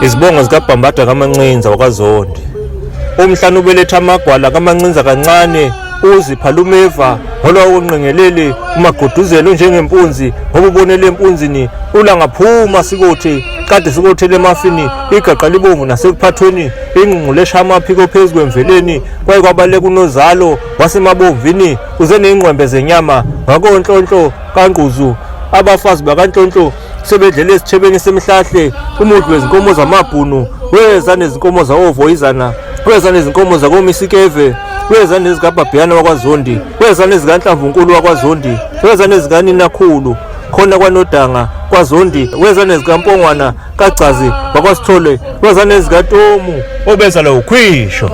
Izibongo zikaBhambatha kaMancinza wakwaZondi. Umhlanu ubeletha amagwala kaMancinza kancane uzipha lumeva ngoba unqengelele umagoduzelo njengempunzi ngoba ubonele empunzini ulangaphuma sikothi kade sikothele emafini igaqa libomvu nasekuphathweni ingqungqulesha amaphiko phezulu kwemveleni kwaye kwabaleka unozalo wasemabomvini uze neingqwembe zenyama ngakonhlonhlo kaNgquzu. Abafazi bakaNhlonhlo sebedlele esithebeni semhlahle umuthi wezinkomo zamabhunu weza nezinkomo zawovoyizana weza nezinkomo zakomisikeve weza nezikaBhabhiyana wakwaZondi weza nezikanhlamvunkulu wakwaZondi weza nezikaninakhulu khona kwanodanga kwaZondi weza nezikaMpongwana kaGcazi wakwaSithole weza nezikatomu obeza lo ukhwisho.